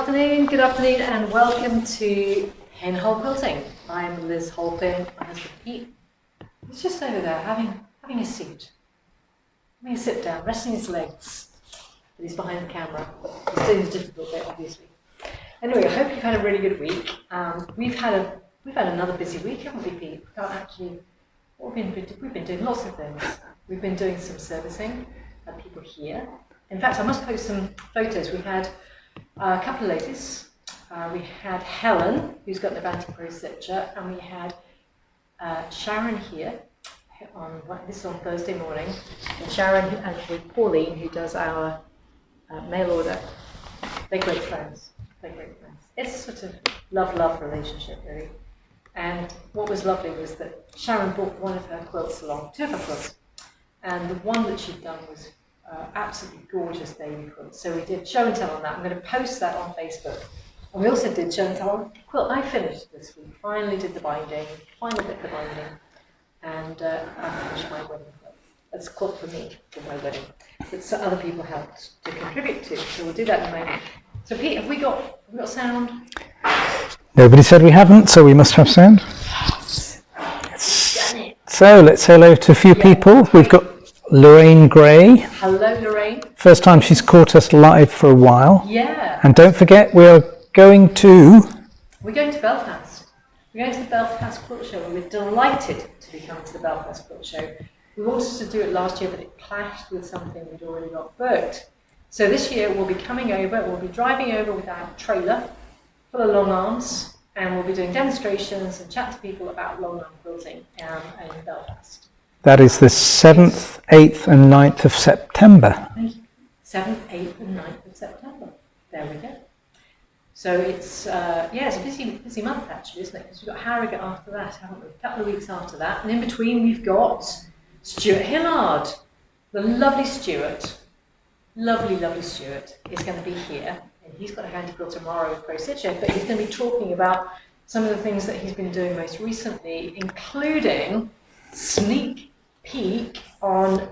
good afternoon, and welcome to Pinhole Quilting. I'm Liz Holpin, my husband Pete. He's just over there having a seat, having a sit down, resting his legs. But he's behind the camera. He's doing the difficult bit, obviously. Anyway, I hope you've had a really good week. We've had another busy week, haven't we, Pete? We've been doing lots of things. We've been doing some servicing, had people here. In fact, I must post some photos. We had a couple of ladies. We had Helen, who's got an Avanti Pro stitcher, and we had Sharon here. This is on Thursday morning. And Sharon and Pauline, who does our mail order. They're great friends. It's a sort of love relationship, really. And what was lovely was that Sharon brought one of her quilts along, two of her quilts, and the one that she'd done was absolutely gorgeous baby quilt. So we did show and tell on that. I'm going to post that on Facebook. And we also did show and tell on quilt I finished this week. Finally did the binding, final bit of the binding, and I finished my wedding quilt. That's a quilt for me, for my wedding, that other people helped to contribute to. So we'll do that in a moment. So Pete, have we got sound? Nobody said we haven't, so we must have sound. So let's say hello to a few people. We've got Lorraine Gray. Hello, Lorraine. First time she's caught us live for a while. Yeah. And don't forget, we're going to Belfast. We're going to the Belfast Quilt Show, and we're delighted to be coming to the Belfast Quilt Show. We wanted to do it last year, but it clashed with something we'd already got booked. So this year we'll be coming over, we'll be driving over with our trailer full of long arms, and we'll be doing demonstrations and chat to people about long arm quilting in Belfast. That is the 7th, 8th and 9th of September. 7th, 8th and 9th of September. There we go. So it's it's a busy month actually, isn't it? Because we've got Harrogate after that, haven't we? A couple of weeks after that. And in between we've got Stuart Hillard. The lovely Stuart. Lovely Stuart is going to be here. And he's got a Handi quilt tomorrow with Pro Stitcher, but he's going to be talking about some of the things that he's been doing most recently, including sneak peek on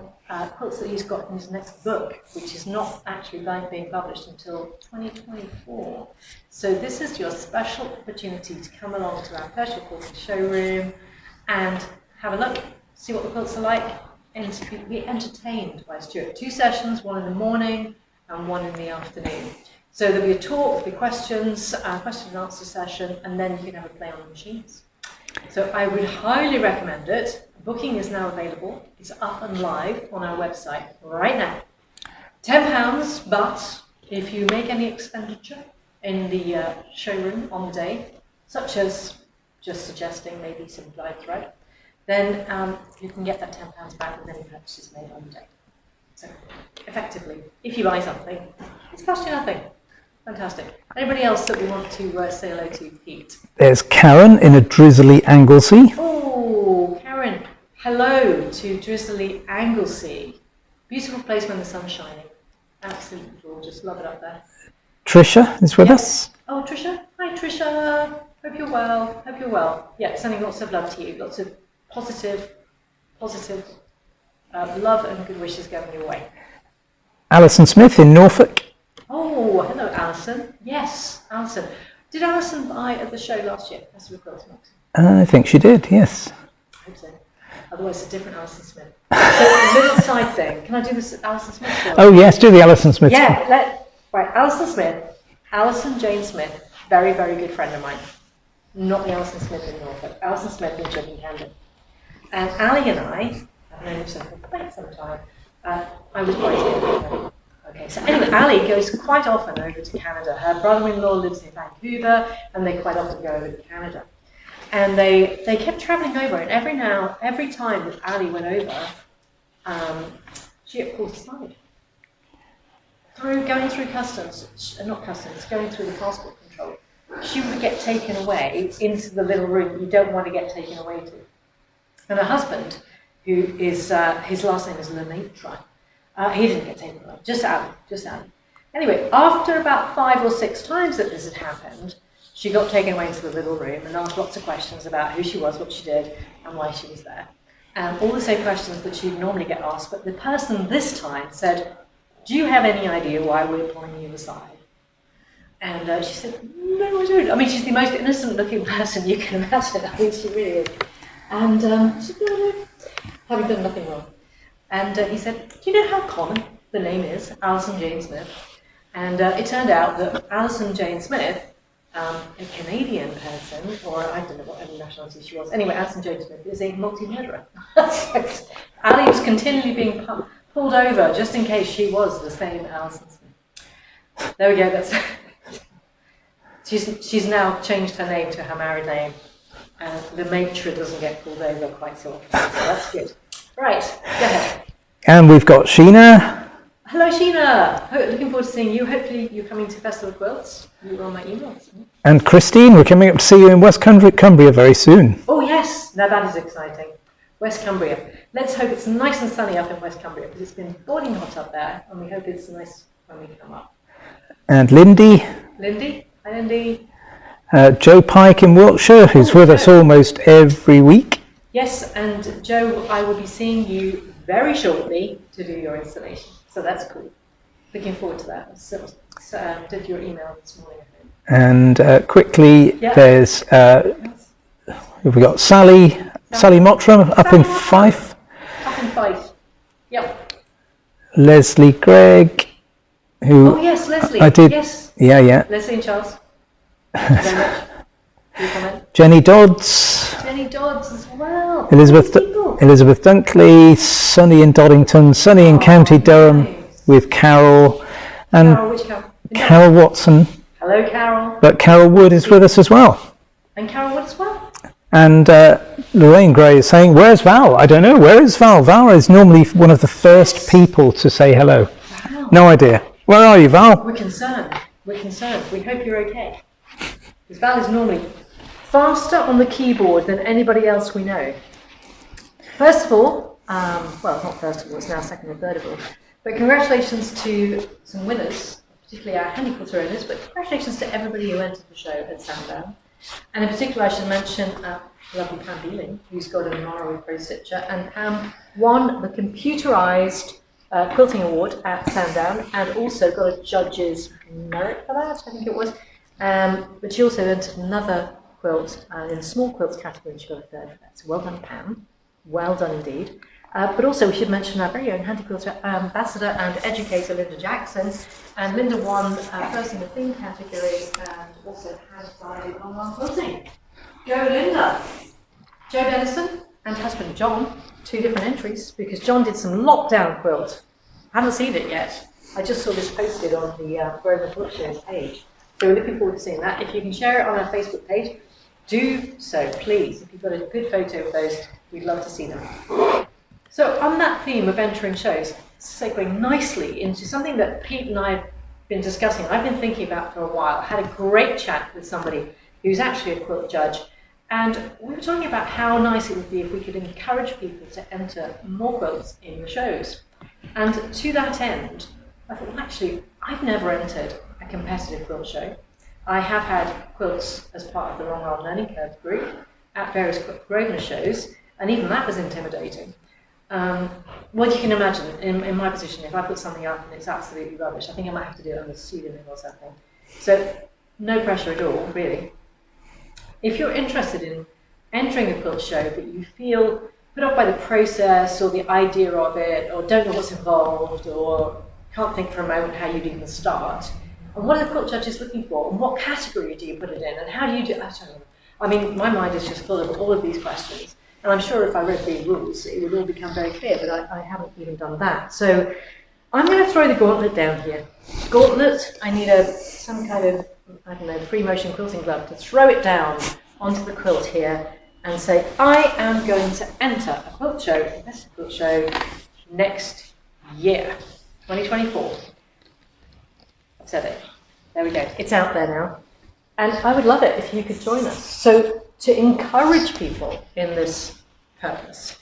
quilts that he's got in his next book, which is not actually being published until 2024. So this is your special opportunity to come along to our Pinhole Quilting Showroom and have a look, see what the quilts are like, and be entertained by Stuart. 2 sessions, one in the morning and one in the afternoon. So there'll be a talk, there'll be questions, question and answer session, and then you can have a play on the machines. So I would highly recommend it. Booking is now available. It's up and live on our website right now. £10, but if you make any expenditure in the showroom on the day, such as just suggesting maybe some dyed thread, then you can get that £10 back with any purchases made on the day. So effectively, if you buy something, it's cost you nothing. Fantastic. Anybody else that we want to say hello to, Pete? There's Karen in a drizzly Anglesey. Oh, Karen. Hello to drizzly Anglesey. Beautiful place when the sun's shining. Absolutely gorgeous. Love it up there. Trisha is with us. Oh, Trisha. Hi, Trisha. Hope you're well. Yeah, sending lots of love to you. Lots of positive love and good wishes going your way. Alison Smith in Norfolk. Oh, hello, Alison. Yes, Alison. Did Alison buy at the show last year? I think she did, yes. I hope so. Otherwise, it's a different Alison Smith. So, a little side thing. Can I do this Alison Smith story? Oh, yes, do the Alison Smith. Yeah, right, Alison Smith, Alison Jane Smith, very, very good friend of mine. Not the Alison Smith in Norfolk, Alison Smith in Juggling Camden. And Ali and I have known each other for quite some time. I was quite ill. Okay, so anyway, Ali goes quite often over to Canada. Her brother-in-law lives in Vancouver, and they quite often go over to Canada. And they kept travelling over, and every time that Ali went over, she got pulled aside. Going through going through the passport control, she would get taken away into the little room you don't want to get taken away to. And her husband, who is, his last name is Lemaitre, he didn't get taken away, just Ali. Anyway, after about 5 or 6 times that this had happened, she got taken away into the little room and asked lots of questions about who she was, what she did, and why she was there. And all the same questions that she'd normally get asked, but the person this time said, "Do you have any idea why we're pulling you aside?" And she said, no, I don't. I mean, she's the most innocent-looking person you can imagine. I mean, she really is. And she said, no, having done nothing wrong. And he said, do you know how common the name is, Alison Jane Smith? And it turned out that Alison Jane Smith, a Canadian person, or I don't know what nationality she was. Anyway, Alison Jane Smith is a multi-murderer. Ali was continually being pulled over just in case she was the same Alison Smith. There we go. That's. She's now changed her name to her married name, and the matron doesn't get pulled over quite so often. So that's good. Right, go ahead. And we've got Sheena. Hello, Sheena. Looking forward to seeing you. Hopefully, you're coming to Festival of Quilts. You were on my emails. And Christine, we're coming up to see you in West Cumbria very soon. Oh yes, now that is exciting. West Cumbria. Let's hope it's nice and sunny up in West Cumbria because it's been boiling hot up there, and we hope it's nice when we come up. And Lindy. Lindy. Hi, Lindy. Joe Pike in Wiltshire, who's with us almost every week. Yes, and Joe, I will be seeing you very shortly to do your installation. So that's cool. Looking forward to that. So, did your email this morning, I think. And quickly, there's we've got Sally Mottram up in Fife. Up in Fife. Yep. Leslie Gregg, who oh yes, Leslie. I did. Yes. Yeah. Leslie and Charles. Thank you very much. Your comment. Jenny Dodds. Jenny Dodds as well. Elizabeth Dunkley, Sunny in Doddington, Sunny in County Durham, nice. With Carol and Carol, which Carol? Carol Watson. Hello, Carol. But Carol Wood is with us as well. And Carol Wood as well. And Lorraine Gray is saying, where's Val? I don't know. Where is Val? Val is normally one of the first people to say hello. Wow. No idea. Where are you, Val? We're concerned. We hope you're okay. Because Val is normally faster on the keyboard than anybody else we know. First of all, well, not first of all, it's now second and third of all, but congratulations to some winners, particularly our Handi Quilter owners, but congratulations to everybody who entered the show at Sitdown. And in particular, I should mention lovely Pam Beeling, who's got an honor with Pro Stitcher, and Pam won the computerised quilting award at Sandown, and also got a judge's merit for that, I think it was. But she also entered another quilt in the small quilts category, and she got a third for that. So well done, Pam. Well done indeed. But also we should mention our very own Handi Quilter ambassador and educator, Lynda Jackson. And Lynda won first in the theme category and also hand-dyed Longarm quilting. Go Lynda! Joe Dennison and husband John, 2 different entries, because John did some lockdown quilt. I haven't seen it yet. I just saw this posted on the Grosvenor Quilt Show's page. So we're looking forward to seeing that. If you can share it on our Facebook page, do so, please. If you've got a good photo of those, we'd love to see them. So on that theme of entering shows, segueing nicely into something that Pete and I have been discussing, I've been thinking about for a while. I had a great chat with somebody who's actually a quilt judge, and we were talking about how nice it would be if we could encourage people to enter more quilts in the shows. And to that end, I thought, well, actually, I've never entered a competitive quilt show. I have had quilts as part of the Longarm Learning Curve group at various Grosvenor shows, and even that was intimidating. Well, you can imagine, in my position, if I put something up and it's absolutely rubbish, I think I might have to do it under pseudonym or something. So, no pressure at all, really. If you're interested in entering a quilt show but you feel put off by the process or the idea of it, or don't know what's involved, or can't think for a moment how you'd even start, and what are the quilt judges looking for, and what category do you put it in, and how do you do it? I mean, my mind is just full of all of these questions, and I'm sure if I read the rules, it would all become very clear, but I haven't even done that. So I'm going to throw the gauntlet down here. Gauntlet, I need some kind of, I don't know, free motion quilting glove to throw it down onto the quilt here and say, I am going to enter a quilt show, a competitive quilt show, next year, 2024. I've said it. There we go. It's out there now. And I would love it if you could join us. So to encourage people in this purpose,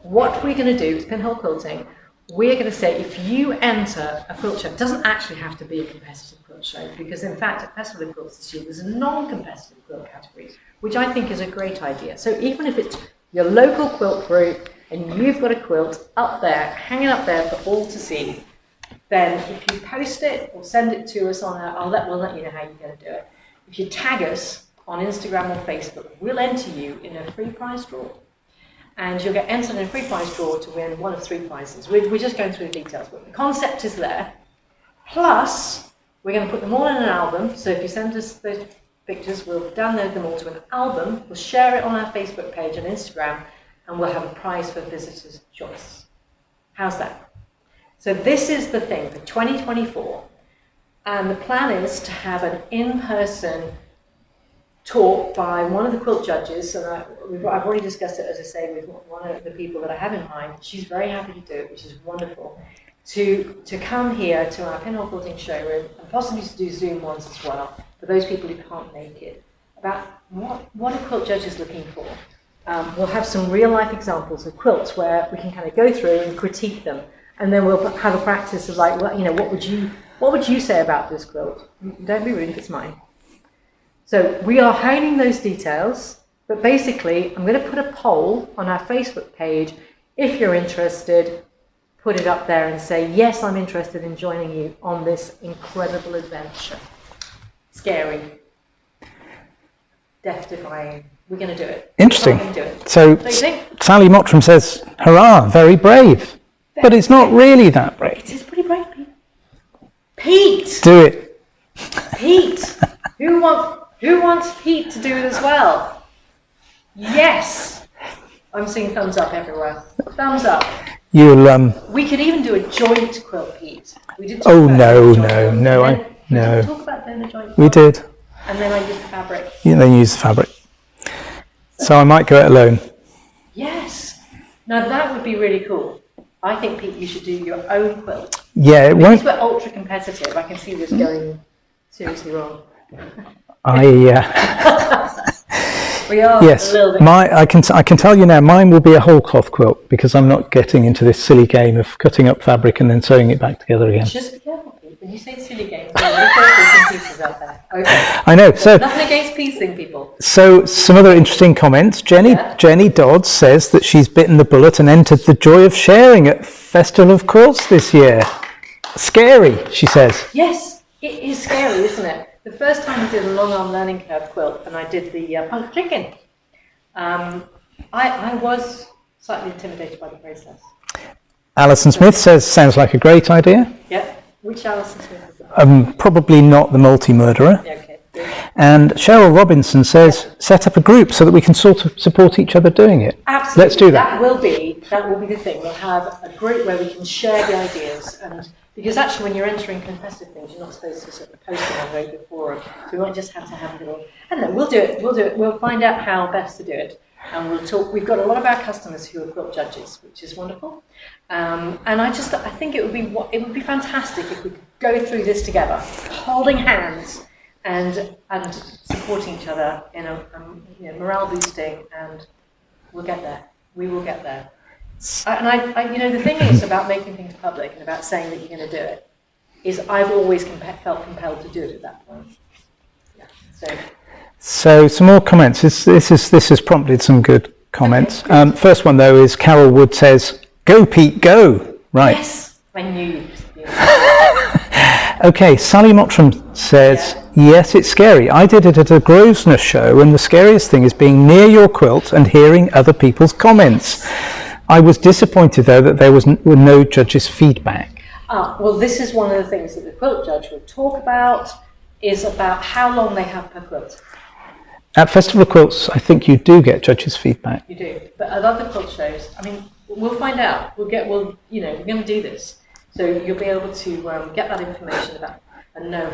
what we're going to do is Pinhole Quilting. We're going to say if you enter a quilt show, it doesn't actually have to be a competitive quilt show, because in fact at Festival of Quilts this year there's a non-competitive quilt category, which I think is a great idea. So even if it's your local quilt group and you've got a quilt up there, hanging up there for all to see, then if you post it or send it to us we'll let you know how you're going to do it. If you tag us on Instagram or Facebook, we'll enter you in a free prize draw. And you'll get entered in a free prize draw to win one of 3 prizes. We're just going through the details, but the concept is there. Plus, we're going to put them all in an album. So if you send us those pictures, we'll download them all to an album. We'll share it on our Facebook page and Instagram, and we'll have a prize for visitor's choice. How's that? So this is the thing for 2024. And the plan is to have an in-person talk by one of the quilt judges, and I've already discussed it, as I say, with one of the people that I have in mind. She's very happy to do it, which is wonderful, to come here to our Pinhole Quilting Showroom, and possibly to do Zoom ones as well, for those people who can't make it, about what a quilt judge is looking for. We'll have some real-life examples of quilts where we can kind of go through and critique them, and then we'll have a practice of like, well, what would you say about this quilt? Don't be rude if it's mine. So we are honing those details, but basically I'm going to put a poll on our Facebook page. If you're interested, put it up there and say, yes, I'm interested in joining you on this incredible adventure. Scary. Death-defying. We're going to do it. Interesting. We're going to do it. So you think? Sally Mottram says, hurrah, very brave. But it's not really that brave. It is pretty brave, Pete. Pete! Do it. Pete! Who wants Pete to do it as well? Yes! I'm seeing thumbs up everywhere. Thumbs up. We could even do a joint quilt, Pete. We did. No. Did we talk about doing a joint quilt? We did. And then I used the fabric. You then use the fabric. So I might go it alone. Yes. Now that would be really cool. I think, Pete, you should do your own quilt. Yeah, it won't. Because we're ultra competitive, I can see this going seriously wrong. We are yes, a little bit. I can tell you now, mine will be a whole cloth quilt because I'm not getting into this silly game of cutting up fabric and then sewing it back together again. Just be careful, Pete. When you say silly games, there are pieces out there. Okay. I know. So nothing against piecing people. So some other interesting comments. Jenny Dodds says that she's bitten the bullet and entered the joy of sharing at Festival of Quilts this year. Scary, she says. Yes, it is scary, isn't it? The first time I did a long arm learning curve quilt and I did the punk chicken, I was slightly intimidated by the process. Alison Smith says, sounds like a great idea. Yeah, which Alison Smith is that? Probably not the multi-murderer. Yeah, okay. Good. And Cheryl Robinson says, set up a group so that we can sort of support each other doing it. Absolutely. Let's do that. That will be the thing. We'll have a group where we can share the ideas, and because actually when you're entering competitive things, you're not supposed to sort of post them on very forum. So we might just have to have a little, I don't know, we'll do it. We'll find out how best to do it. And we'll talk. We've got a lot of our customers who are quilt judges, which is wonderful. And I think it would be fantastic if we could go through this together, holding hands and supporting each other in a morale boosting, and we'll get there. We will get there. The thing is about making things public and about saying that you're going to do it is I've always felt compelled to do it at that point. Yeah. So some more comments. This has prompted some good comments. Okay, first one though is Carol Wood says, "Go Pete, go!" Right. Yes, I knew you. Okay, Sally Mottram says, yes, it's scary. I did it at a Grosvenor show, and the scariest thing is being near your quilt and hearing other people's comments. I was disappointed, though, that there were no judges' feedback. Well, this is one of the things that the quilt judge will talk about, is about how long they have per quilt. At Festival of Quilts, I think you do get judges' feedback. You do, but at other quilt shows, I mean, we'll find out. We're going to do this. So you'll be able to get that information about and know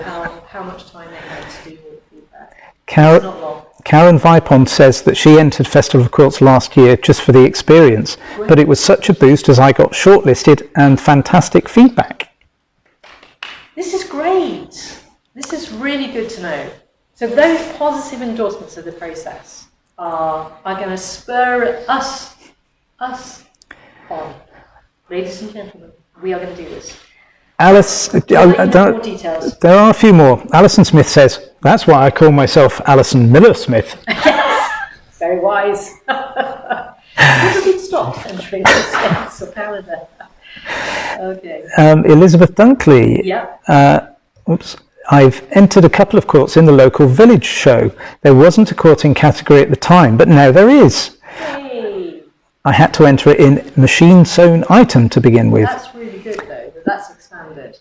how much time they had to do your feedback. It's not long. Karen Vipond says that she entered Festival of Quilts last year just for the experience, but it was such a boost as I got shortlisted and fantastic feedback. This is great. This is really good to know. So those positive endorsements of the process are going to spur us on. Ladies and gentlemen, we are going to do this. Alice, more details. There are a few more. Alison Smith says, that's why I call myself Alison Miller Smith. Yes, very wise. Never been stopped entering this apparently. Okay. Elizabeth Dunkley. Yeah. I've entered a couple of quilts in the local village show. There wasn't a quilting category at the time, but now there is. Yay. I had to enter it in machine sewn item to begin with. That's really good though, that that's expanded.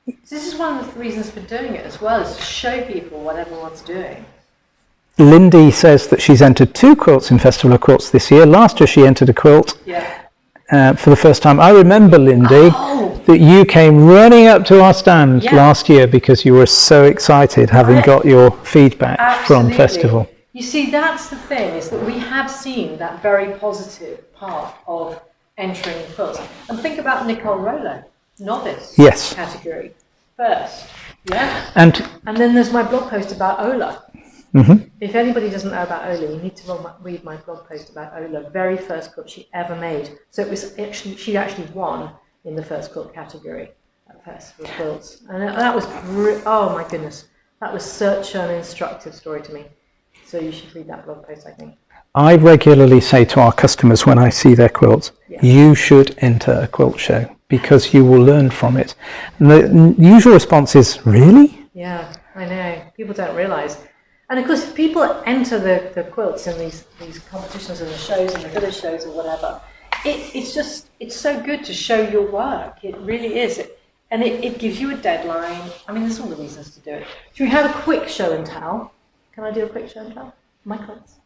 This is one of the reasons for doing it as well, is to show people what everyone's doing. Lynda says that she's entered 2 quilts in Festival of Quilts this year. Last year she entered a quilt for the first time. I remember, Lynda, that you came running up to our stand last year because you were so excited having got your feedback from Festival. You see, that's the thing, is that we have seen that very positive part of entering quilts. And think about Nicole Rollo, novice category first. Yeah. And then there's my blog post about Ola. Mm-hmm. If anybody doesn't know about Ola, you need to read my blog post about Ola, very first quilt she ever made. So it was actually, she actually won in the first quilt category at Festival Quilts. And that was, oh my goodness, that was such an instructive story to me. So you should read that blog post, I think. I regularly say to our customers when I see their quilts, you should enter a quilt show because you will learn from it. And the usual response is, really? Yeah, I know. People don't realise. And of course, if people enter the quilts in these competitions and the shows and the village shows or whatever, it's so good to show your work. It really is. And it gives you a deadline. I mean, there's all the reasons to do it. Should we have a quick show and tell? Can I do a quick show and tell? My quilts.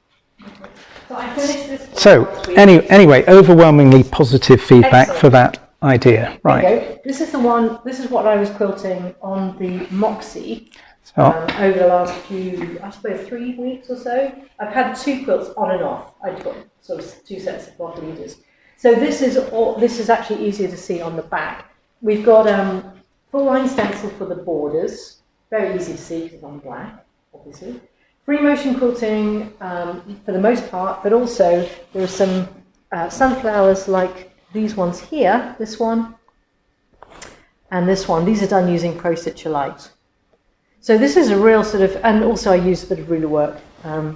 So I finished this. So anyway, overwhelmingly positive feedback for that idea. Right. There you go. This is the one. This is what I was quilting on the Moxie over the last few, I suppose, 3 weeks or so. I've had 2 quilts on and off. I've got sort of 2 sets of block leaders. So this is actually easier to see on the back. We've got full line stencil for the borders. Very easy to see because it's on black, obviously. Free motion quilting for the most part, but also there are some sunflowers like these ones here, this one, and this one. These are done using Pro Stitcher Light. So this is a real sort of, and also I use a bit of ruler work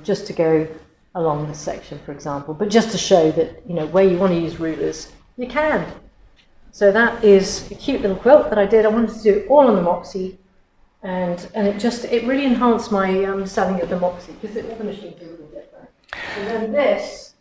just to go along this section, for example, but just to show that, you know, where you want to use rulers, you can. So that is a cute little quilt that I did. I wanted to do it all on the Moxie. And it really enhanced my understanding of the Moxie because all the machines are a little different. And then this,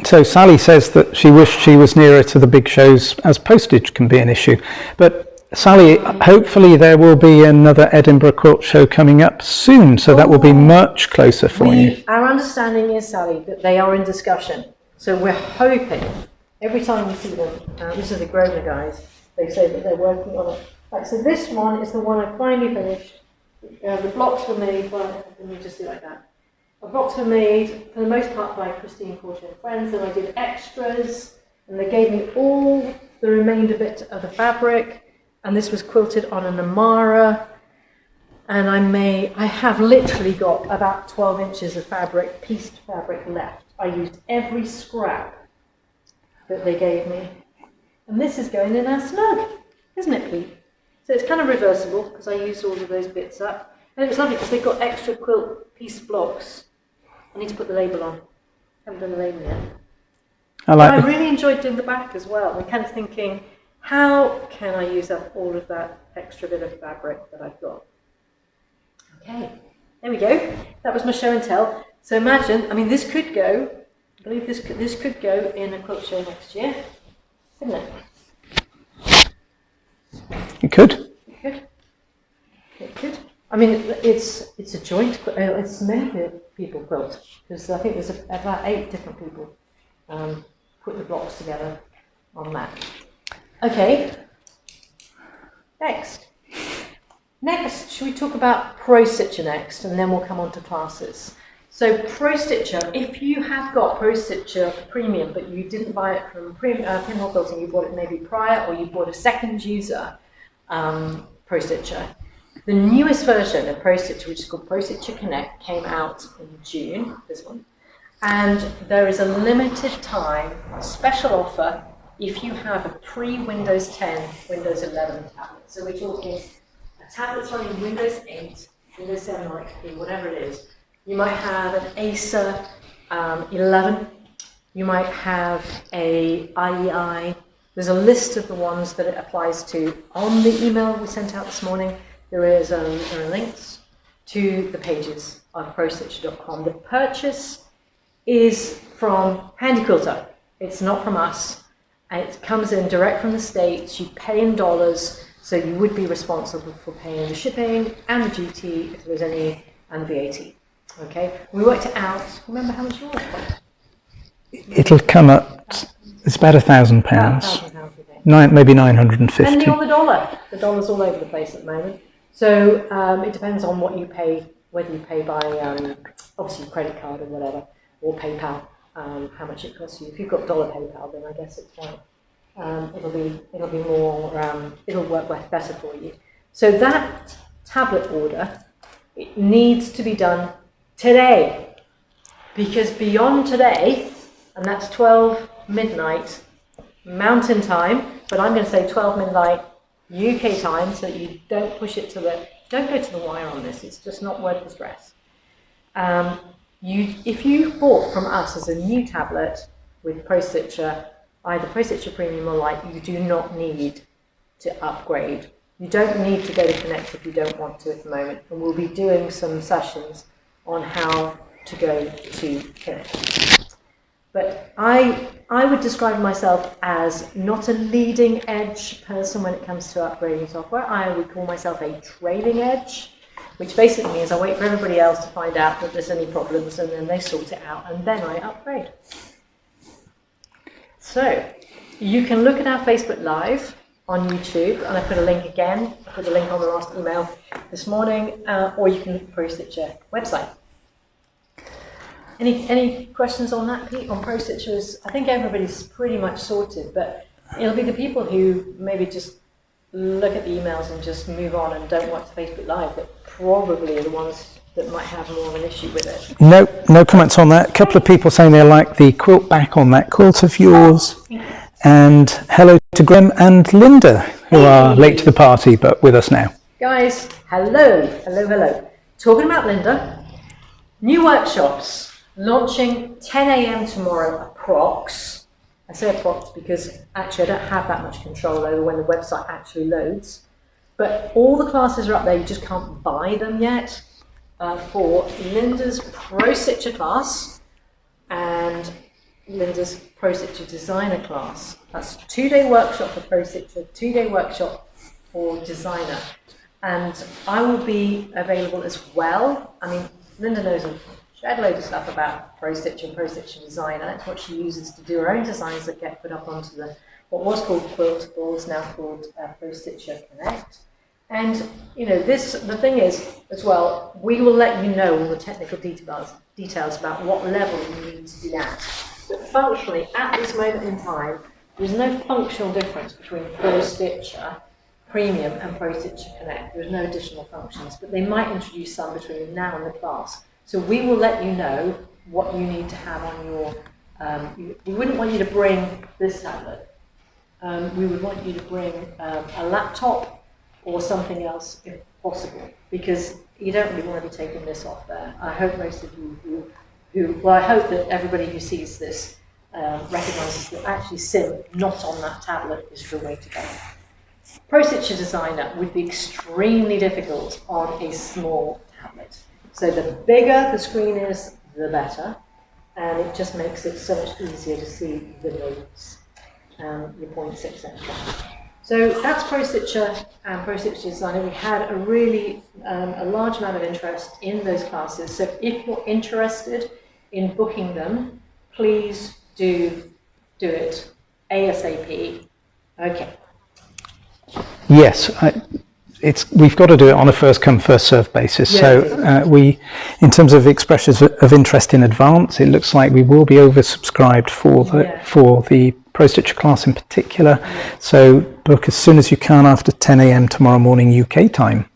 So Sally says that she wished she was nearer to the big shows as postage can be an issue. But Sally, hopefully there will be another Edinburgh Quilt Show coming up soon, so that will be much closer for you. Our understanding is, Sally, that they are in discussion. So we're hoping, every time we see them, this is the Grosvenor guys, they say that they're working on it. Right, so this one is the one I finally finished. The blocks were made by, let me just do like that. The blocks were made, for the most part, by Christine Porter and Friends, and I did extras, and they gave me all the remainder bit of the fabric, and this was quilted on an Amara, and I have literally got about 12 inches of fabric, pieced fabric left. I used every scrap that they gave me, and this is going in our snug, isn't it, Pete? So it's kind of reversible because I used all of those bits up. And it's lovely because they've got extra quilt piece blocks. I need to put the label on. I haven't done the label yet. I really enjoyed doing the back as well. I'm kind of thinking, how can I use up all of that extra bit of fabric that I've got? Okay, there we go. That was my show and tell. So imagine, I mean, this could go, I believe this could go in a quilt show next year, couldn't it? It could. It could. I mean, it's a joint. It's many people quilt because I think there's about 8 different people put the blocks together on that. Okay. Next, should we talk about Pro Stitcher next, and then we'll come on to classes. So Pro Stitcher, if you have got Pro Stitcher Premium, but you didn't buy it from Pinhole Quilting, you bought it maybe prior, or you bought a second user Pro Stitcher. The newest version of Pro Stitcher, which is called Pro Stitcher Connect, came out in June, this one. And there is a limited time special offer if you have a pre-Windows 10, Windows 11 tablet. So we're talking a tablet running Windows 8, Windows 7 XP, whatever it is. You might have an Acer 11. You might have a IEI There's a list of the ones that it applies to on the email we sent out this morning. There are links to the pages on ProStitcher.com. The purchase is from Handi Quilter. It's not from us. It comes in direct from the States. You pay in dollars, so you would be responsible for paying the shipping and the duty if there's any, and VAT. Okay, we worked it out. Remember how much yours was? It'll come up. It's about £1,000. Maybe 950. Depending on the dollar. The dollar's all over the place at the moment. So it depends on what you pay, whether you pay by obviously credit card or whatever, or PayPal. How much it costs you. If you've got dollar PayPal, then I guess it's fine. It'll be more. It'll work better for you. So that tablet order, it needs to be done today, because beyond today, and that's 12 midnight Mountain Time, but I'm going to say 12 midnight UK time, so that you don't push it don't go to the wire on this. It's just not worth the stress. If you bought from us as a new tablet with ProStitcher, either ProStitcher Premium or Lite, you do not need to upgrade. You don't need to go to Connect if you don't want to at the moment, and we'll be doing some sessions on how to go to Connect. But I would describe myself as not a leading edge person when it comes to upgrading software. I would call myself a trailing edge, which basically means I wait for everybody else to find out that there's any problems, and then they sort it out, and then I upgrade. So you can look at our Facebook Live on YouTube, and I put a link again. I put a link on the last email this morning, or you can look at ProStitcher website. Any questions on that, Pete, on ProStitchers? I think everybody's pretty much sorted, but it'll be the people who maybe just look at the emails and just move on and don't watch Facebook Live that probably are the ones that might have more of an issue with it. No comments on that. A couple of people saying they like the quilt back on that quilt of yours. And hello to Graham and Lynda, who are late to the party but with us now. Guys, hello. Talking about Lynda, new workshops. Launching 10 a.m. tomorrow, approx. I say approx because actually I don't have that much control over when the website actually loads. But all the classes are up there, you just can't buy them yet. For Lynda's ProStitcher class and Lynda's ProStitcher Designer class. That's a 2-day workshop for ProStitcher, 2-day workshop for Designer. And I will be available as well. I mean, Lynda knows she had loads of stuff about ProStitcher and ProStitcher Designer. That's what she uses to do her own designs that get put up onto what was called Quiltable, is now called ProStitcher Connect. And the thing is, as well, we will let you know all the technical details about what level you need to be at. But functionally, at this moment in time, there's no functional difference between ProStitcher Premium and ProStitcher Connect. There's no additional functions, but they might introduce some between now and the class. So we will let you know what you need to have on your. We wouldn't want you to bring this tablet. We would want you to bring a laptop or something else if possible, because you don't really want to be taking this off there. I hope most of you I hope that everybody who sees this recognises that actually SIM not on that tablet is the way to go. ProStitcher Designer would be extremely difficult on a small tablet. So the bigger the screen is, the better, and it just makes it so much easier to see the notes, your points, etc. So that's ProStitcher and ProStitcher Designer. We had a really a large amount of interest in those classes. So if you're interested in booking them, please do it ASAP. Okay. Yes, we've got to do it on a first come first served basis. Yeah, so in terms of expressions of interest in advance, it looks like we will be oversubscribed for the ProStitcher class in particular. Yeah. So book as soon as you can after 10 a.m. tomorrow morning UK time.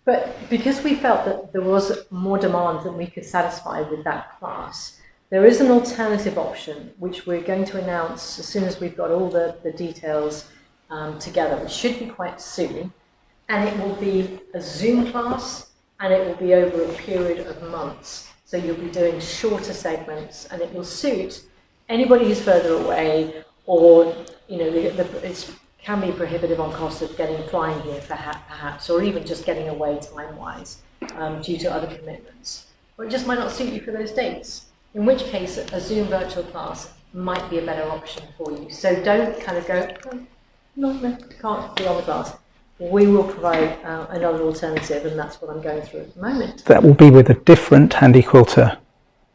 But because we felt that there was more demand than we could satisfy with that class, there is an alternative option which we're going to announce as soon as we've got all the details together, which should be quite soon. And it will be a Zoom class, and it will be over a period of months. So you'll be doing shorter segments, and it will suit anybody who's further away or it can be prohibitive on cost of flying here perhaps, or even just getting away time-wise due to other commitments. Or it just might not suit you for those dates, in which case a Zoom virtual class might be a better option for you. So don't kind of go, no, can't be on the class. We will provide another alternative, and that's what I'm going through at the moment. That will be with a different Handi quilter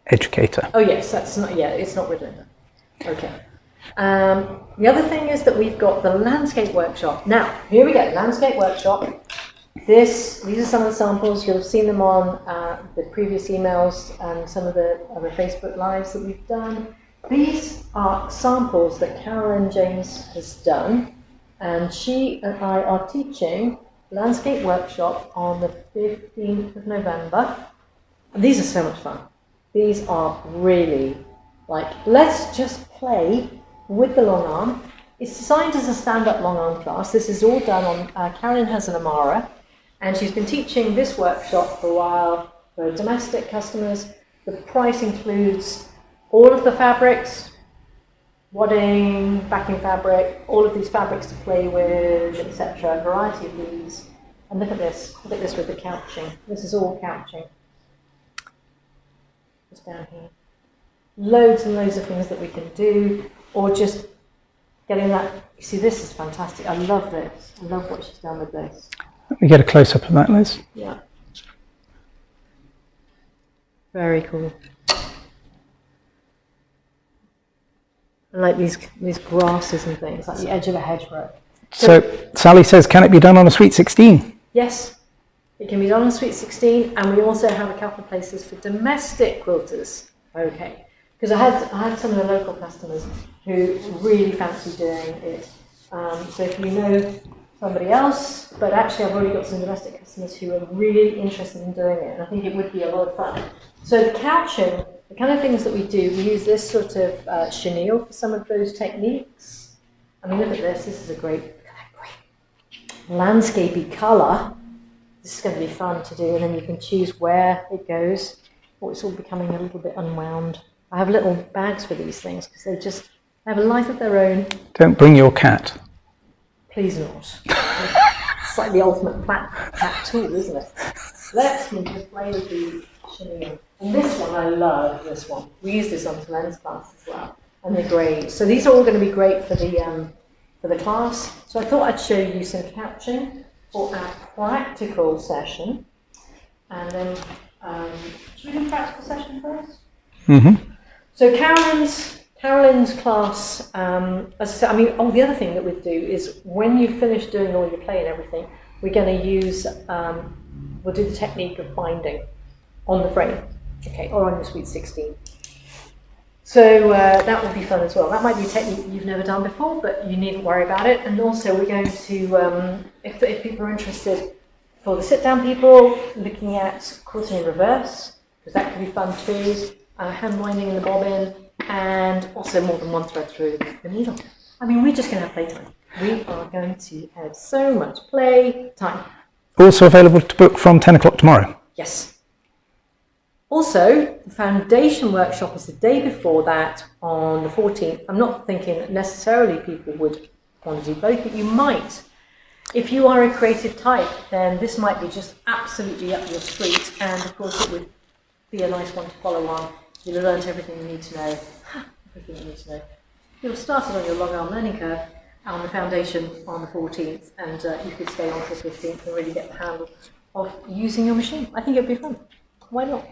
educator. Oh yes, it's not with Lynda. Okay. The other thing is that we've got the landscape workshop. Now, here we go, landscape workshop. These are some of the samples. You'll have seen them on the previous emails and some of the other Facebook Lives that we've done. These are samples that Carolyn James has done, and she and I are teaching landscape workshop on the 15th of November. And these are so much fun. These are really let's just play with the long arm. It's designed as a stand-up long arm class. This is all done on, Carolyn has an Amara, and she's been teaching this workshop for a while for domestic customers. The price includes all of the fabrics, wadding, backing fabric, all of these fabrics to play with, etc. A variety of these. And look at this with the couching. This is all couching. It's down here. Loads and loads of things that we can do, or just getting that. You see, this is fantastic. I love this. I love what she's done with this. Let me get a close-up of that, Liz. Yeah. Very cool. I like these grasses and things, like the edge of a hedgerow. So Sally says, can it be done on a Sweet 16? Yes, it can be done on a Sweet 16, and we also have a couple of places for domestic quilters. Okay, because I had some of the local customers who really fancy doing it. So if you know somebody else, but actually I've already got some domestic customers who are really interested in doing it, and I think it would be a lot of fun. So the couching, the kind of things that we do, we use this sort of chenille for some of those techniques. I mean, look at this. This is a great landscapey colour. This is going to be fun to do, and then you can choose where it goes. Oh, it's all becoming a little bit unwound. I have little bags for these things because they have a life of their own. Don't bring your cat. Please not. It's like the ultimate cat tool, isn't it? Let's just play with the chenille. And this one, I love this one. We use this on lens class as well. And the greys. So these are all going to be great for the class. So I thought I'd show you some couching for our practical session. And then, should we do a practical session first? Mm-hmm. So Carolyn's class, as I said, the other thing that we do is when you finish doing all your play and everything, we're going to use, we'll do the technique of binding on the frame, okay, or on your Sweet 16. So that will be fun as well. That might be a technique you've never done before, but you needn't worry about it. And also we're going to, if people are interested, for the sit-down people, looking at quilting in reverse, because that can be fun too, hand winding in the bobbin, and also more than one thread through the needle. I mean, we're just going to have playtime. We are going to have so much play time. Also available to book from 10 o'clock tomorrow. Yes. Also, the foundation workshop is the day before that on the 14th. I'm not thinking that necessarily people would want to do both, but you might. If you are a creative type, then this might be just absolutely up your street, and of course it would be a nice one to follow on. You'll have learned everything you need to know. Everything you need to know. You'll have started on your long arm learning curve on the foundation on the 14th, and you could stay on for the 15th and really get the handle of using your machine. I think it would be fun. Why not?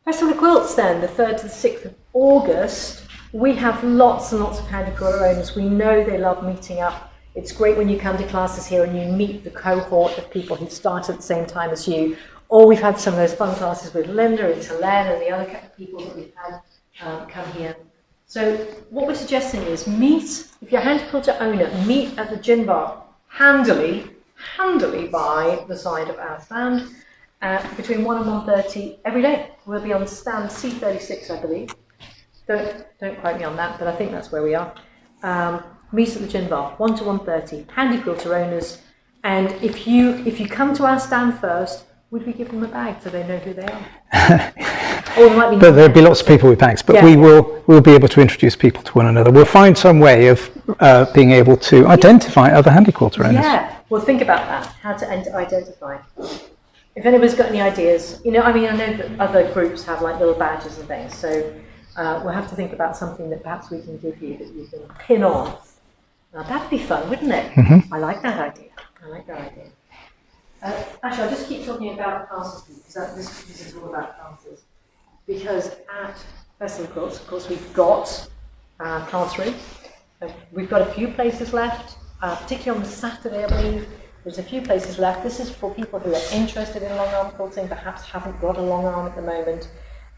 Festival of Quilts then, the 3rd to the 6th of August. We have lots and lots of Handi quilter owners. We know they love meeting up. It's great when you come to classes here and you meet the cohort of people who start at the same time as you. Or we've had some of those fun classes with Lynda and Len and the other people that we've had come here. So what we're suggesting is meet, if you're a Handi quilter owner, meet at the gin bar handily by the side of our stand between 1 and 1:30 every day. We'll be on stand C36, I believe. Don't quote me on that, but I think that's where we are. Meet at the gin bar, 1 to 1:30. Handi quilter owners, and if you come to our stand first, would we give them a bag so they know who they are? Or it might be. But there'll be lots of people with bags. But yeah. We'll be able to introduce people to one another. We'll find some way of being able to identify other handi quilter owners. Yeah, well, think about that, how to identify. If anybody's got any ideas, I know that other groups have like little badges and things, so we'll have to think about something that perhaps we can give you that you can pin on. Now, that'd be fun, wouldn't it? Mm-hmm. I like that idea. Actually, I'll just keep talking about classes because this is all about classes. Because at Festival Quilts, of course, we've got class room. We've got a few places left, particularly on the Saturday, I believe. There's a few places left. This is for people who are interested in long arm quilting, perhaps haven't got a long arm at the moment.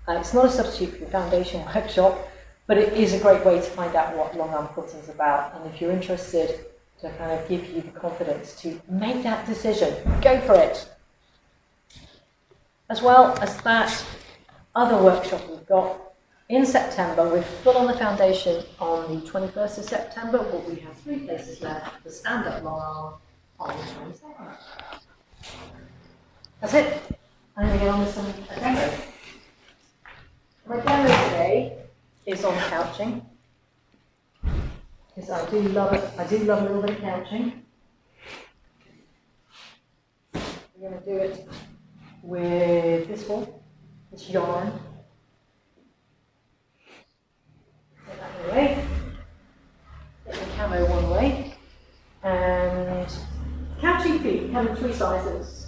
It's not a substitute for your foundation workshop, but it is a great way to find out what long arm quilting is about. And if you're interested, to kind of give you the confidence to make that decision, go for it. As well as that other workshop we've got in September, we're full on the foundation on the 21st of September, but we have 3 places left, the Standup Longarm on the 22nd. That's it. I'm going to get on with some demo. My demo today is on couching, because I do love it. I do love a little bit of couching. We're going to do it with this wool, this yarn. Get that in the way. Get the camo one way. And couching feet come in 3 sizes.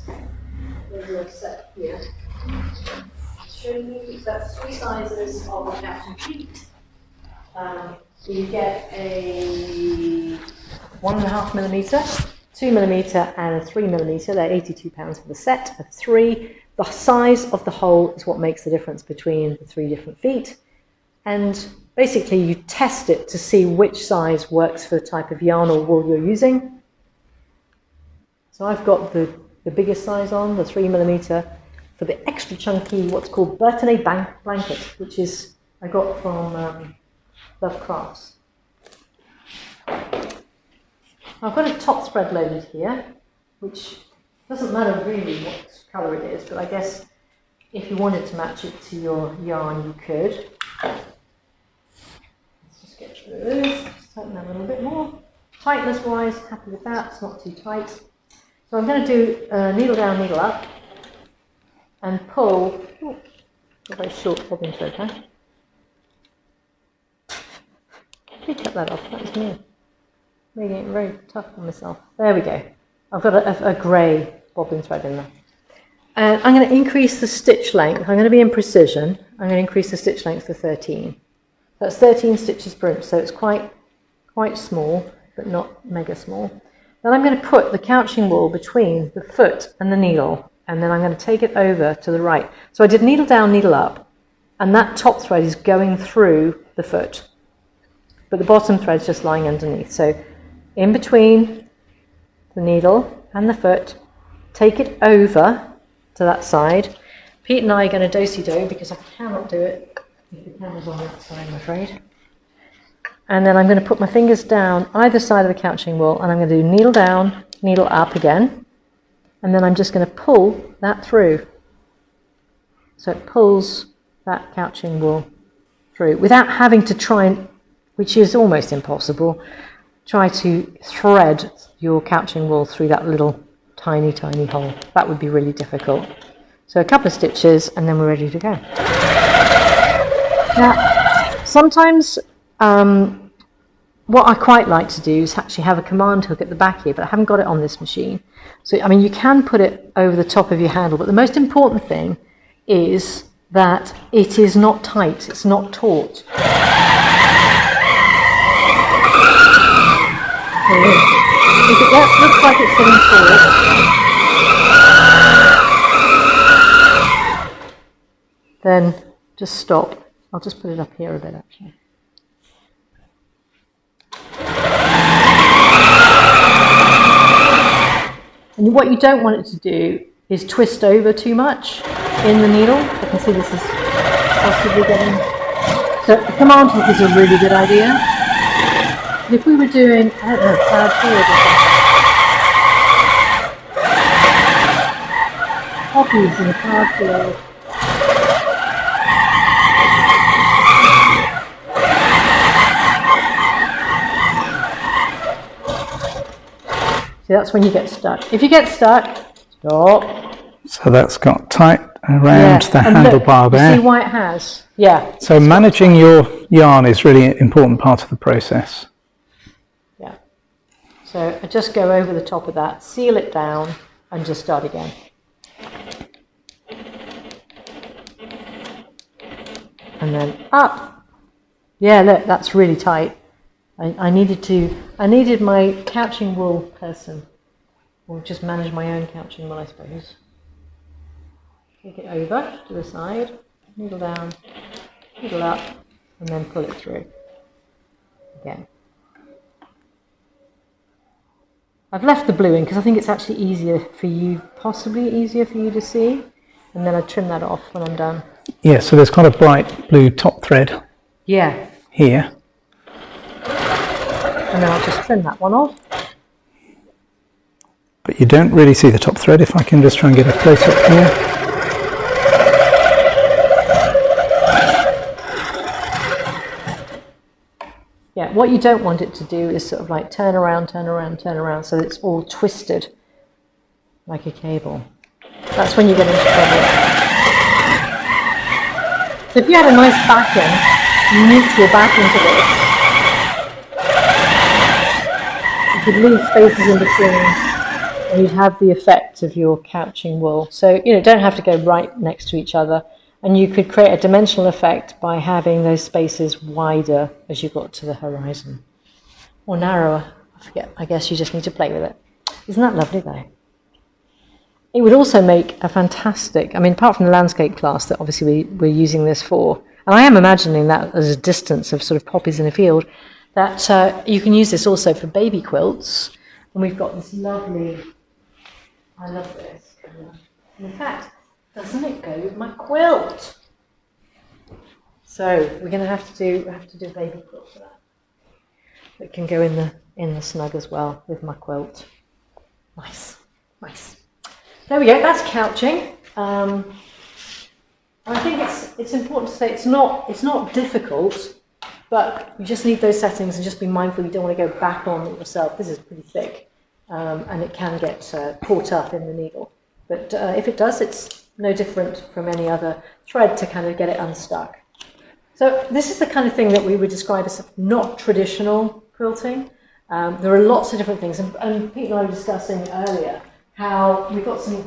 There's a set here. Show you that's 3 sizes of the couching feet. You get a 1.5mm, 2mm, and a 3mm. They're £82 for the set of 3. The size of the hole is what makes the difference between the 3 different feet. And basically, you test it to see which size works for the type of yarn or wool you're using. So I've got the biggest size on, the 3mm, for the extra chunky, what's called Burtonnet blanket, which is I got from Love Crafts. I've got a top spread loaded here, which doesn't matter really what colour it is, but I guess if you wanted to match it to your yarn, you could. Let's just get through this, just tighten that a little bit more. Tightness wise, happy with that, it's not too tight. So I'm going to do needle down, needle up, and pull, a very short bobbin thread, huh? Let me cut that off, that was me. Making it very tough on myself. There we go. I've got a grey bobbin thread in there. And I'm going to increase the stitch length. I'm going to be in precision. I'm going to increase the stitch length to 13. That's 13 stitches per inch, so it's quite small, but not mega small. Then I'm going to put the couching wool between the foot and the needle, and then I'm going to take it over to the right. So I did needle down, needle up, and that top thread is going through the foot, but the bottom thread's just lying underneath. So in between the needle and the foot, take it over to that side. Pete and I are going to do because I cannot do it if the camera's on that side, I'm afraid. And then I'm going to put my fingers down either side of the couching wool, and I'm going to do needle down, needle up again, and then I'm just going to pull that through. So it pulls that couching wool through without having to try and, which is almost impossible, try to thread your couching wool through that little tiny hole. That would be really difficult. So a couple of stitches and then we're ready to go. Now, sometimes what I quite like to do is actually have a command hook at the back here, but I haven't got it on this machine. So, I mean, you can put it over the top of your handle, but the most important thing is that it is not tight, it's not taut. If it looks like it's getting forward, then just stop. I'll just put it up here a bit actually. And what you don't want it to do is twist over too much in the needle. I can see this is possibly getting... So a command hook is a really good idea. If we were doing, I don't know, cloud forward or something. Poppies in a cloud forward. See, that's when you get stuck. If you get stuck, stop. So that's got tight around the handlebar there. See why it has? Yeah. So managing your yarn is really an important part of the process. Yeah. So I just go over the top of that, seal it down, and just start again. And then up. Yeah, look, that's really tight. I needed my couching wool person, or just manage my own couching wool, I suppose. Take it over to the side, needle down, needle up, and then pull it through again. I've left the blue in because I think it's actually easier for you, possibly easier for you to see, and then I trim that off when I'm done. Yeah, so there's quite a bright blue top thread. Yeah. Here. And then I'll just trim that one off. But you don't really see the top thread. If I can just try and get a close up here. Yeah, what you don't want it to do is sort of like turn around, so it's all twisted like a cable. That's when you get into trouble. So if you had a nice backing, neutral backing to this, you could leave spaces in between and you'd have the effect of your couching wool. So, you know, don't have to go right next to each other. And you could create a dimensional effect by having those spaces wider as you got to the horizon. Or narrower, I forget, I guess you just need to play with it. Isn't that lovely though? It would also make a fantastic, I mean, apart from the landscape class that obviously we're using this for, and I am imagining that as a distance of sort of poppies in a field, that you can use this also for baby quilts. And we've got this lovely, I love this. And in fact, doesn't it go with my quilt? So we're going to have to do a baby quilt for that. It can go in the snug as well with my quilt. Nice, nice. There we go. That's couching. I think it's important to say it's not difficult, but you just need those settings and just be mindful you don't want to go back on it yourself. This is pretty thick, and it can get caught up in the needle. But if it does, it's no different from any other thread to kind of get it unstuck. So this is the kind of thing that we would describe as not traditional quilting. There are lots of different things, and Pete and I were discussing earlier how we've got some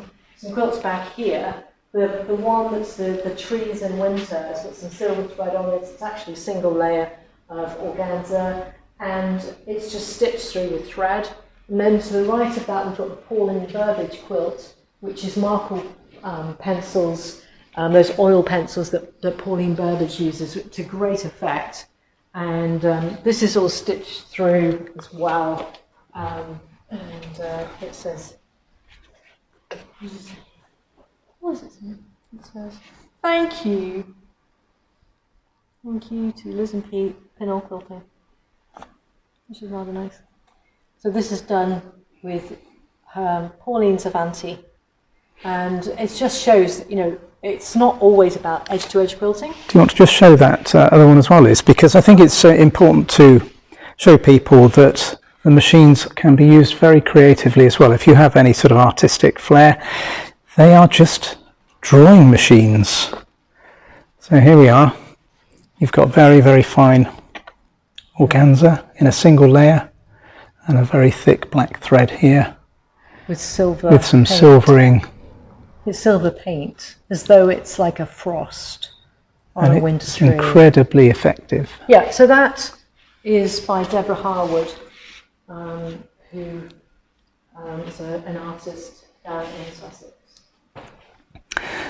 quilts back here. The one that's the trees in winter has got some silver thread on it. It's actually a single layer of organza, and it's just stitched through with thread. And then to the right of that, we've got the Pauline Burbage quilt, which is marble pencils, those oil pencils that Pauline Burbage uses to great effect. And this is all stitched through as well. It says, what does it say? It says, thank you. Thank you to Liz and Pete, Pinhole Quilting, which is rather nice. So this is done with Pauline's Avanti. And it just shows that, you know, it's not always about edge-to-edge quilting. Do you want to just show that other one as well, Liz? Because I think it's important to show people that the machines can be used very creatively as well. If you have any sort of artistic flair, they are just drawing machines. So here we are. You've got very, very fine organza in a single layer and a very thick black thread here. With silver. With some paint. Silvering. It's silver paint, as though it's like a frost on a winter tree. It's incredibly effective. Yeah, so that is by Deborah Harwood, who is an artist down in Sussex.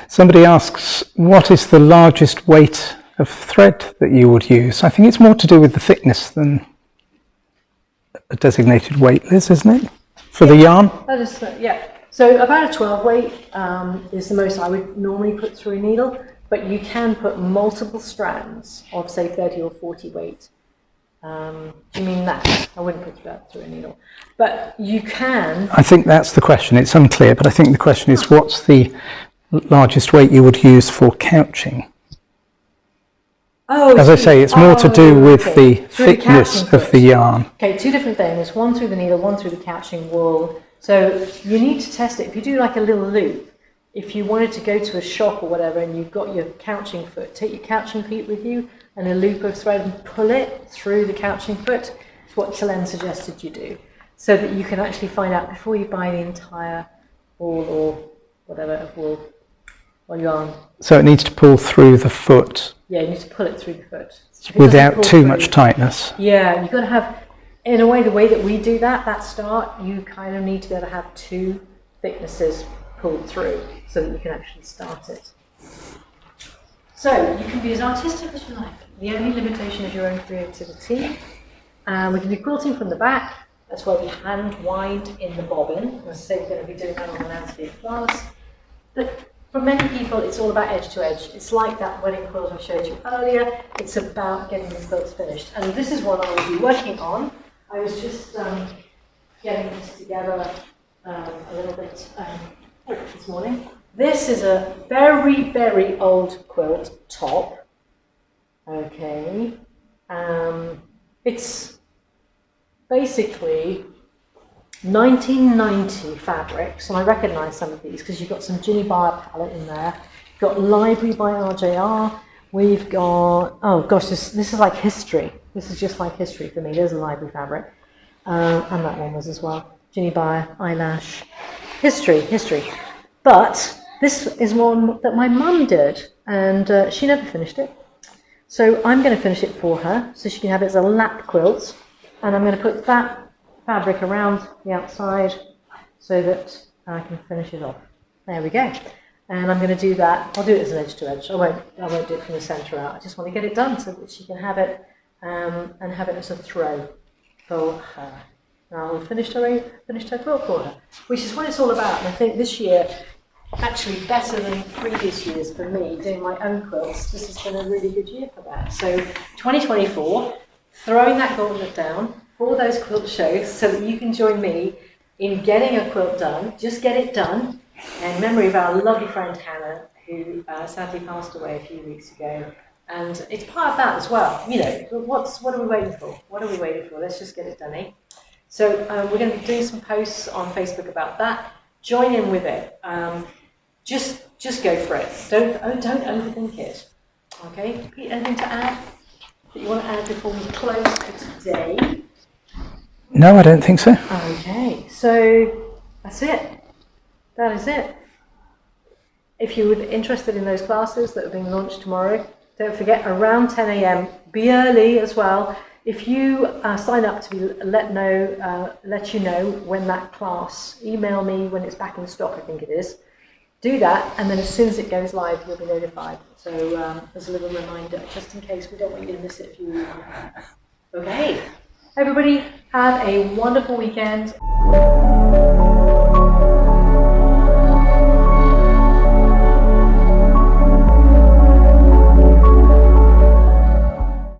Somebody asks, what is the largest weight of thread that you would use? I think it's more to do with the thickness than a designated weight, Liz, isn't it? For the yarn? That is, yeah. So about a 12 weight is the most I would normally put through a needle, but you can put multiple strands of, say, 30 or 40 weight. Do you mean that? I wouldn't put that through a needle. But you can... I think that's the question. It's unclear, but I think the question is, what's the largest weight you would use for couching? Oh, as I say, it's more to do with the Through the thickness couching of foot. the yarn. Okay, two different things. One through the needle, one through the couching wool. So you need to test it. If you do like a little loop, if you wanted to go to a shop or whatever and you've got your couching foot, take your couching feet with you and a loop of thread and pull it through the couching foot. It's what Helen suggested you do, so that you can actually find out before you buy the entire ball or whatever of wool or yarn. So it needs to pull through the foot. Yeah, you need to pull it through the foot. Without too much tightness. Yeah, you've got to have, in a way, the way that we do that start, you kind of need to be able to have two thicknesses pulled through so that you can actually start it. So you can be as artistic as you like. The only limitation is your own creativity. We can do quilting from the back. That's why we hand wind in the bobbin. As I say, we're going to be doing that on the landscape class. But for many people, it's all about edge to edge. It's like that wedding quilt I showed you earlier. It's about getting the quilts finished. And this is what I will be working on. I was just getting this together a little bit this morning. This is a very, very old quilt top. Okay. It's basically 1990 fabrics, and I recognise some of these because you've got some Ginny Bar palette in there. You've got Library by RJR. We've got, oh gosh, this is like history. This is just like history for me. There's a library fabric. And that one was as well. Ginny Bar, Eyelash. History. But this is one that my mum did, and she never finished it. So I'm going to finish it for her, so she can have it as a lap quilt. And I'm going to put that fabric around the outside so that I can finish it off. There we go. And I'm going to do that. I'll do it as an edge to edge. I won't do it from the centre out. I just want to get it done so that she can have it and have it as a throw for her. Now I've finished her quilt for her, which is what it's all about. And I think this year, actually better than previous years for me, doing my own quilts, this has been a really good year for that. So 2024, throwing that gauntlet down for those quilt shows so that you can join me in getting a quilt done. Just get it done. In memory of our lovely friend Hannah, who sadly passed away a few weeks ago. And it's part of that as well. You know, what are we waiting for? What are we waiting for? Let's just get it done, eh? So we're going to be doing some posts on Facebook about that. Join in with it. Just go for it. Don't overthink it. Okay? Pete, anything to add that you want to add before we close for today? No, I don't think so. Okay, so that's it. That is it. If you were interested in those classes that are being launched tomorrow, don't forget around 10 a.m. Be early as well. If you sign up to be let you know when that class, email me when it's back in stock, I think it is. Do that, and then as soon as it goes live, you'll be notified. So as a little reminder, just in case we don't want you to miss it if you. Okay. Everybody, have a wonderful weekend.